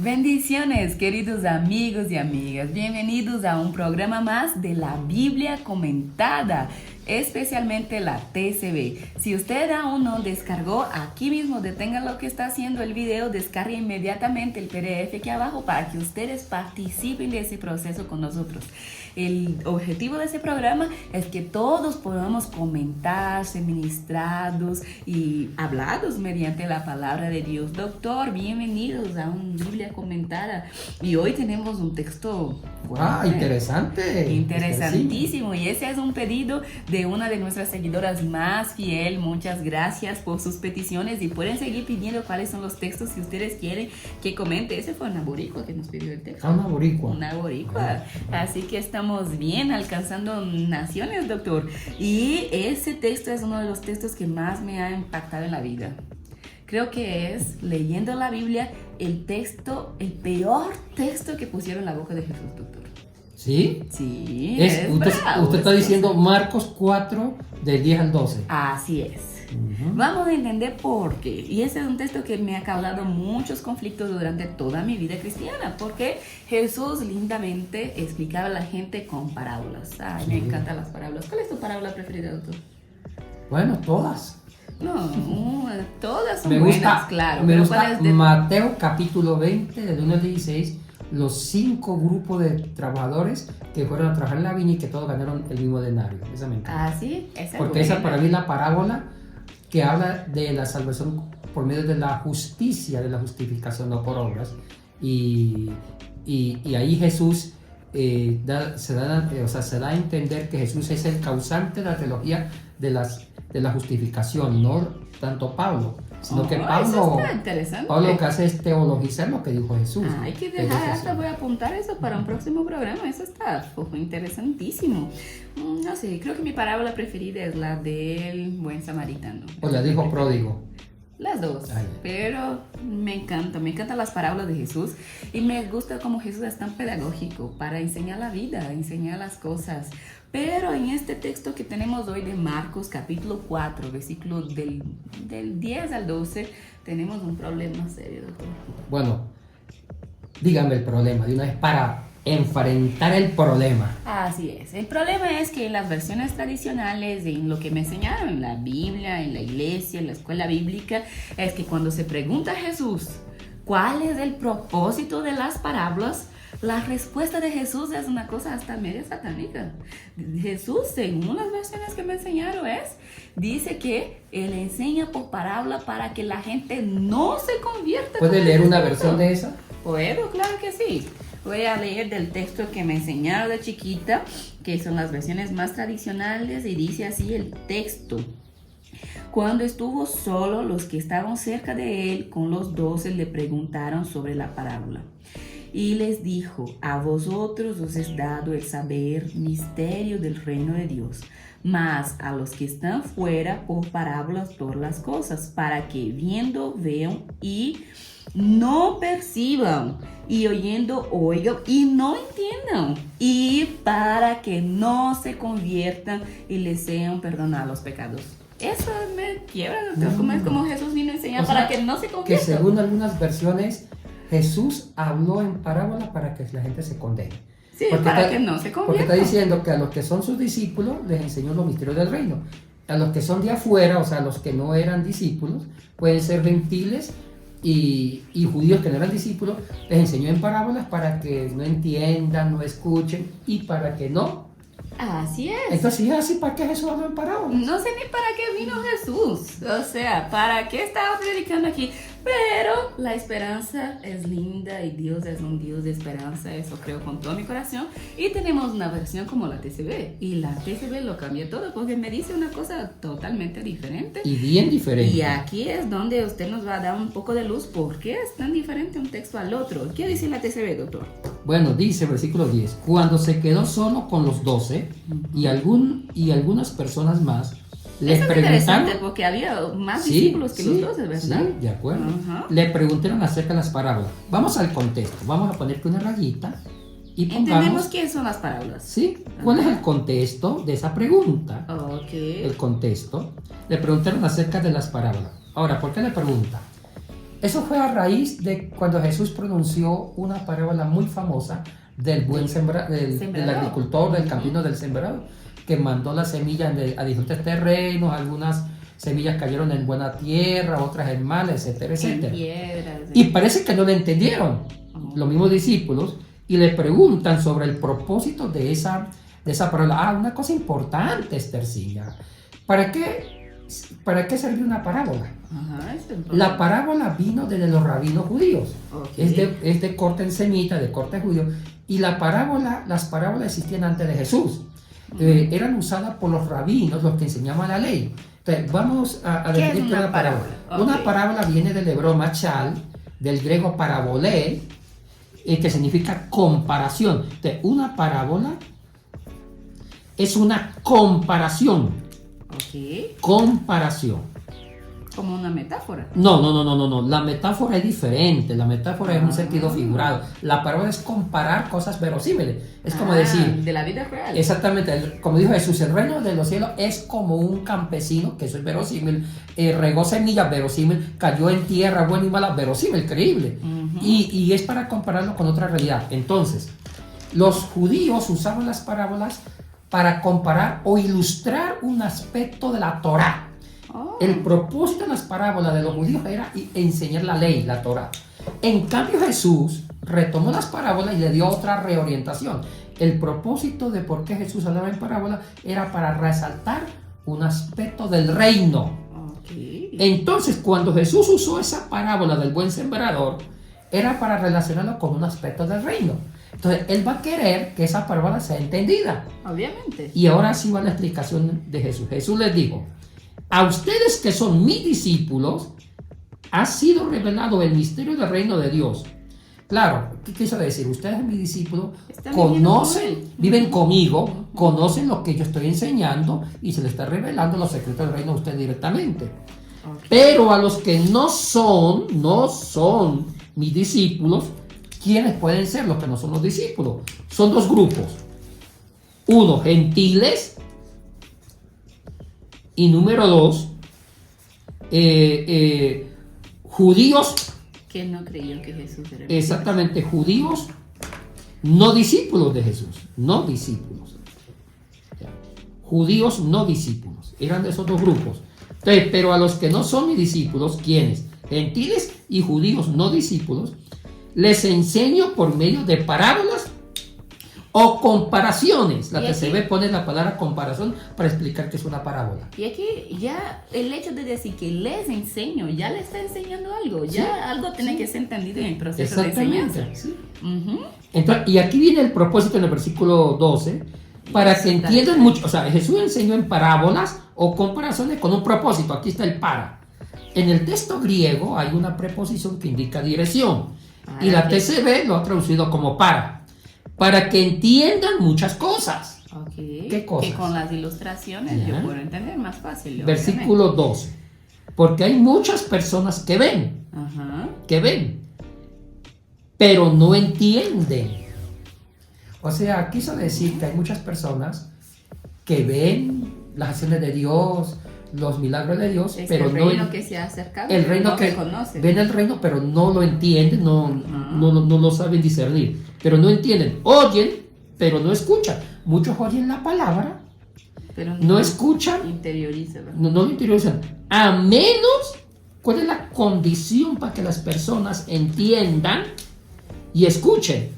Bendiciones, queridos amigos y amigas. Bienvenidos a un programa más de la Biblia comentada, especialmente la TCB. Si usted aún no descargó, aquí mismo detenga lo que está haciendo el video, descargue inmediatamente el PDF aquí abajo para que ustedes participen de ese proceso con nosotros. El objetivo de ese programa es que todos podamos comentar, ser ministrados y hablados mediante la palabra de Dios. Doctor, bienvenidos a una Biblia comentada. Y hoy tenemos un texto interesante. Interesantísimo. Y ese es un pedido de una de nuestras seguidoras más fiel. Muchas gracias por sus peticiones y pueden seguir pidiendo cuáles son los textos si ustedes quieren que comente. Ese fue una boricua que nos pidió el texto. Una boricua. Una boricua. Así que estamos bien alcanzando naciones, doctor. Y ese texto es uno de los textos que más me ha impactado en la vida. Creo que es, leyendo la Biblia, el peor texto que pusieron en la boca de Jesús, doctor. ¿Sí? Sí. Usted está diciendo Marcos 4, del 10 al 12. Así es. Vamos a entender por qué. Y ese es un texto que me ha causado muchos conflictos durante toda mi vida cristiana, porque Jesús lindamente explicaba a la gente con parábolas. Ay, me encantan las parábolas. ¿Cuál es tu parábola preferida, doctor? Bueno, todas. No, todas son me buenas, gusta, claro. Me gusta Mateo capítulo 20, del 1 al 16, los 5 grupos de trabajadores que fueron a trabajar en la viña y que todos ganaron el mismo denario. Esa me encanta. Ah, sí, esa porque es buena. Esa para mí es la parábola que habla de la salvación por medio de la justicia, de la justificación, no por obras. Y ahí Jesús se da a entender que Jesús es el causante de la teología de la justificación, no tanto Pablo, sino que Pablo lo que hace es teologizar lo que dijo Jesús. Hay que dejar, hasta voy a apuntar eso para un próximo programa. Eso está interesantísimo. No sé, creo que mi parábola preferida es la del buen samaritano. O la dijo pródigo. Las dos, pero me encantan las parábolas de Jesús y me gusta cómo Jesús es tan pedagógico para enseñar la vida, enseñar las cosas. Pero en este texto que tenemos hoy de Marcos capítulo 4, versículo del 10 al 12, tenemos un problema serio, doctor. Bueno, dígame el problema de una vez para enfrentar el problema. Así es. El problema es que en las versiones tradicionales, en lo que me enseñaron en la Biblia, en la iglesia, en la escuela bíblica, es que cuando se pregunta a Jesús cuál es el propósito de las parábolas, la respuesta de Jesús es una cosa hasta media satánica. Jesús, según las versiones que me enseñaron, dice que él enseña por parábola para que la gente no se convierta. ¿Puede leer una versión de esa? Puedo, claro que sí. Voy a leer del texto que me enseñaron de chiquita, que son las versiones más tradicionales, y dice así el texto. Cuando estuvo solo, los que estaban cerca de él con los 12 le preguntaron sobre la parábola. Y les dijo: a vosotros os es dado el saber misterio del reino de Dios, mas a los que están fuera por parábolas todas las cosas, para que viendo vean y no perciban, y oyendo oigan y no entiendan, y para que no se conviertan y les sean perdonados los pecados. Eso me quiebra, ¿cómo es como Jesús vino a enseñar para que no se conviertan? Que según algunas versiones, Jesús habló en parábola para que la gente se condene. Sí, para que no se conviertan. Porque está diciendo que a los que son sus discípulos les enseñó los misterios del reino. A los que son de afuera, o sea, a los que no eran discípulos, pueden ser gentiles y judíos que no eran discípulos, les enseñó en parábolas para que no entiendan, no escuchen y para que no. Así es. Entonces, si es así, ¿para qué Jesús habló en parábolas? No sé ni para qué vino Jesús. O sea, ¿para qué estaba predicando aquí? Pero la esperanza es linda y Dios es un Dios de esperanza, eso creo con todo mi corazón. Y tenemos una versión como la TCB. Y la TCB lo cambia todo porque me dice una cosa totalmente diferente. Y bien diferente. Y aquí es donde usted nos va a dar un poco de luz. ¿Por qué es tan diferente un texto al otro? ¿Qué dice la TCB, doctor? Bueno, dice versículo 10. Cuando se quedó solo con los 12 y algunas personas más, le eso es preguntaron, interesante porque había más discípulos que los 12, ¿verdad? Sí, de acuerdo. Le preguntaron acerca de las parábolas. Vamos al contexto. Vamos a ponerte una rayita y pongamos... Entendemos qué son las parábolas. Sí. ¿Cuál es el contexto de esa pregunta? Okay. El contexto. Le preguntaron acerca de las parábolas. Ahora, ¿por qué le pregunta? Eso fue a raíz de cuando Jesús pronunció una parábola muy famosa del buen del agricultor, del campino del sembrador, que mandó las semillas a diferentes terrenos, algunas semillas cayeron en buena tierra, otras en mala, etcétera, etcétera. En piedras. Y parece que no lo entendieron los mismos discípulos y le preguntan sobre el propósito de esa parábola. Una cosa importante, Esthercilla. ¿Para qué sirve una parábola? Ajá, La parábola vino desde los rabinos judíos. Okay. Es de corte semita, de corte judío. Y las parábolas existían antes de Jesús. Eran usadas por los rabinos, los que enseñaban la ley. Entonces, vamos a definir una parábola. Okay. Una parábola viene del hebreo machal, del griego parabolé, que significa comparación. Entonces, una parábola es una comparación. Ok. Comparación. Como una metáfora. No. La metáfora es diferente. La metáfora es un sentido figurado. La parábola es comparar cosas verosímiles. Es como decir. De la vida real. Exactamente. Como dijo Jesús, el reino de los cielos es como un campesino, que eso es verosímil, regó semillas, verosímil, cayó en tierra buena y mala, verosímil, creíble. Y es para compararlo con otra realidad. Entonces, los judíos usaban las parábolas para comparar o ilustrar un aspecto de la Torá. El propósito de las parábolas de los judíos era enseñar la ley, la Torá. En cambio, Jesús retomó las parábolas y le dio otra reorientación. El propósito de por qué Jesús hablaba en parábola era para resaltar un aspecto del reino. Okay. Entonces, cuando Jesús usó esa parábola del buen sembrador, era para relacionarlo con un aspecto del reino. Entonces, él va a querer que esa parábola sea entendida. Obviamente. Y ahora sí va la explicación de Jesús. Jesús les dijo: a ustedes que son mis discípulos, ha sido revelado el misterio del reino de Dios. Claro, ¿qué quiso decir? Ustedes, mis discípulos, viven conmigo, conocen lo que yo estoy enseñando y se les está revelando los secretos del reino a ustedes directamente. Okay. Pero a los que no son mis discípulos, ¿quiénes pueden ser los que no son los discípulos? Son dos grupos. Uno, gentiles. Y número dos, judíos. Que no creían que Jesús era el Exactamente, judíos no discípulos de Jesús. No discípulos. Judíos no discípulos. Eran de esos dos grupos. Entonces, pero a los que no son mis discípulos, ¿quiénes? Gentiles y judíos no discípulos, les enseño por medio de parábolas o comparaciones. La TCB pone la palabra comparación para explicar que es una parábola. Y aquí ya el hecho de decir que les enseño, ya le está enseñando algo. Ya algo tiene que ser entendido en el proceso de enseñanza. Sí. Entonces, y aquí viene el propósito en el versículo 12, para que entiendan mucho. O sea, Jesús enseñó en parábolas o comparaciones con un propósito. Aquí está el para. En el texto griego hay una preposición que indica dirección. Y la TCB lo ha traducido como para que entiendan muchas cosas. Okay. ¿Qué cosas? Que con las ilustraciones yo puedo entender más fácil. Versículo 12. Porque hay muchas personas que ven, pero no entienden. O sea, quiso decir que hay muchas personas que ven las acciones de Dios, los milagros de Dios, pero el reino que se ha acercado, el reino no que conoce. Ven el reino, pero no lo entienden, no lo saben discernir, pero no entienden, oyen, pero no escuchan. Muchos oyen la palabra, pero no escuchan, no lo interiorizan. A menos, ¿cuál es la condición para que las personas entiendan y escuchen?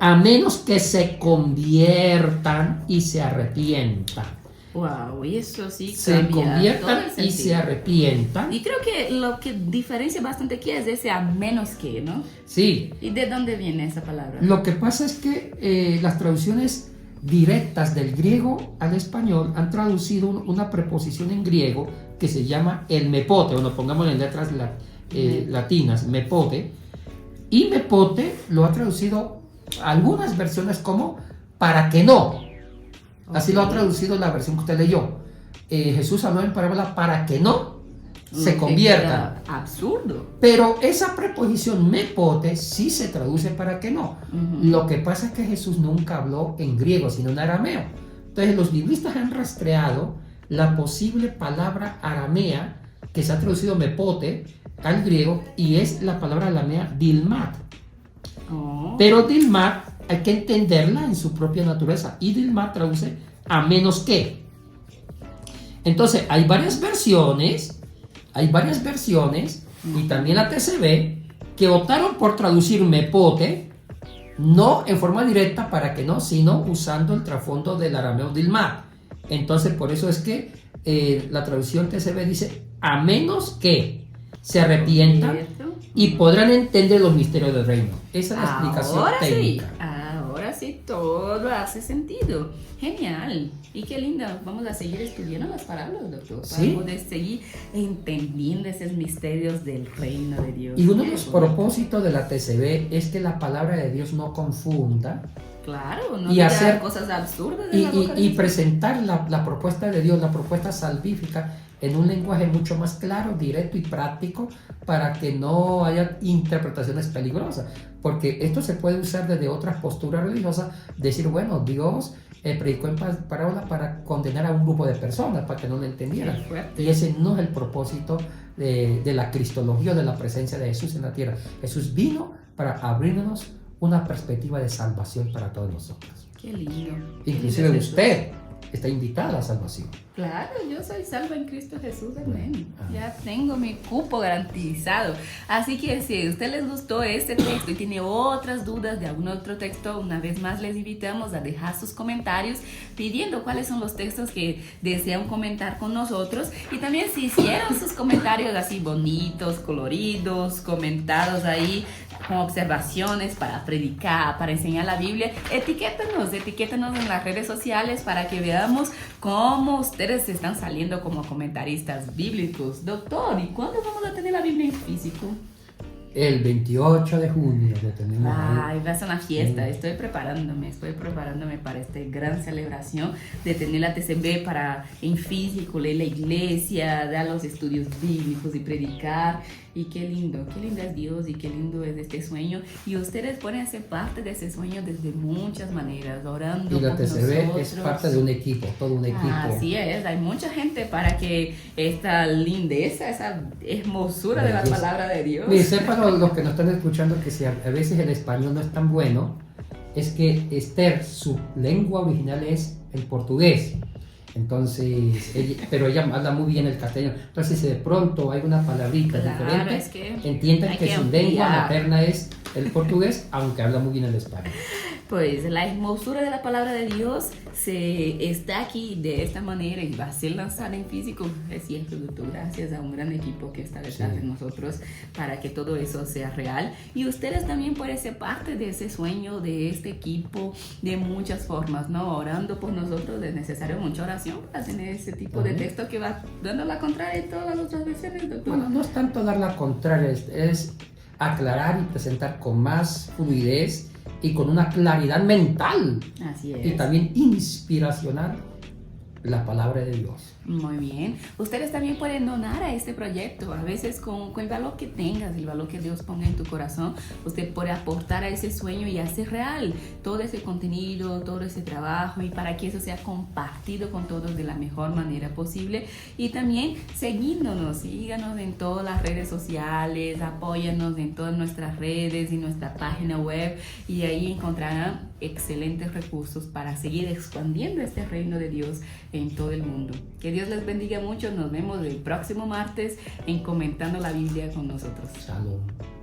A menos que se conviertan y se arrepientan. Wow, y eso sí se conviertan y se arrepientan. Y creo que lo que diferencia bastante aquí es ese a menos que, ¿no? Sí. ¿Y de dónde viene esa palabra? Lo que pasa es que las traducciones directas del griego al español han traducido una preposición en griego que se llama el mepote, o nos pongamos en letras latinas, mepote. Y mepote lo ha traducido algunas versiones como para que no. Así lo ha traducido la versión que usted leyó. Jesús habló en parábola para que no se conviertan. Absurdo. Pero esa preposición mepote sí se traduce para que no. Lo que pasa es que Jesús nunca habló en griego, sino en arameo. Entonces los biblistas han rastreado la posible palabra aramea que se ha traducido mepote al griego y es la palabra aramea dilmat. Oh. Pero dilmat hay que entenderla en su propia naturaleza y dilmat traduce a menos que. Entonces hay varias versiones y también la TCB que optaron por traducir mepote, no en forma directa para que no, sino usando el trasfondo del arameo dilmat. Entonces por eso es que la traducción TCB dice a menos que se arrepientan y podrán entender los misterios del reino. Esa es la explicación técnica. Ahora sí, todo hace sentido. Genial. Y qué lindo. Vamos a seguir estudiando las parábolas, doctor. Para poder seguir entendiendo esos misterios del reino de Dios. Y uno de los propósitos de la TCB es que la palabra de Dios no confunda. Claro, no y hacer cosas absurdas. Y presentar la propuesta de Dios, la propuesta salvífica, en un lenguaje mucho más claro, directo y práctico, para que no haya interpretaciones peligrosas. Porque esto se puede usar desde otras posturas religiosas, decir, bueno, Dios predicó en parábola para condenar a un grupo de personas, para que no lo entendieran. Y ese no es el propósito de la cristología, de la presencia de Jesús en la tierra. Jesús vino para abrirnos una perspectiva de salvación para todos nosotros. Qué lindo. Inclusive usted está invitada a la salvación. Claro, yo soy salva en Cristo Jesús, amén. Ya tengo mi cupo garantizado. Así que si a usted les gustó este texto y tiene otras dudas de algún otro texto, una vez más les invitamos a dejar sus comentarios pidiendo cuáles son los textos que desean comentar con nosotros. Y también si hicieron sus comentarios así bonitos, coloridos, comentados ahí con observaciones para predicar, para enseñar la Biblia, etiquétanos en las redes sociales para que veamos cómo ustedes están saliendo como comentaristas bíblicos. Doctor, ¿y cuándo vamos a tener la Biblia en físico? El 28 de junio lo tenemos. Ay, va a ser una fiesta. Estoy preparándome para esta gran celebración de tener la TCB para en físico, leer la iglesia, dar los estudios bíblicos y predicar. Y qué lindo es Dios y qué lindo es este sueño. Y ustedes pueden ser parte de ese sueño desde muchas maneras, orando y la por TCB nosotros. es parte de un equipo, todo un equipo. Así es, hay mucha gente para que esta lindeza, esa hermosura de la palabra de Dios. Y sepan los que nos están escuchando que si a veces el español no es tan bueno, es que Esther, su lengua original es el portugués. Entonces, pero ella habla muy bien el castellano. Entonces, si de pronto hay una palabrita diferente, es que entiendan que su lengua materna es el portugués, aunque habla muy bien el español. Pues la hermosura de la palabra de Dios está aquí de esta manera y va a ser lanzada en físico. Es cierto, doctor, gracias a un gran equipo que está detrás de nosotros para que todo eso sea real. Y ustedes también pueden ser parte de ese sueño, de este equipo, de muchas formas, ¿no? Orando por nosotros es necesario mucha oración para tener ese tipo de texto que va dando la contraria en todas las otras versiones, doctor. Bueno, no es tanto dar la contraria, es aclarar y presentar con más fluidez y con una claridad mental. Así es. Y también inspiracional la palabra de Dios. Muy bien. Ustedes también pueden donar a este proyecto. A veces con el valor que tengas, el valor que Dios ponga en tu corazón, usted puede aportar a ese sueño y hacer real todo ese contenido, todo ese trabajo y para que eso sea compartido con todos de la mejor manera posible. Y también síganos en todas las redes sociales, apóyanos en todas nuestras redes y nuestra página web y ahí encontrarán excelentes recursos para seguir expandiendo este reino de Dios en todo el mundo. Que Dios les bendiga mucho. Nos vemos el próximo martes en Comentando la Biblia con nosotros. Shalom.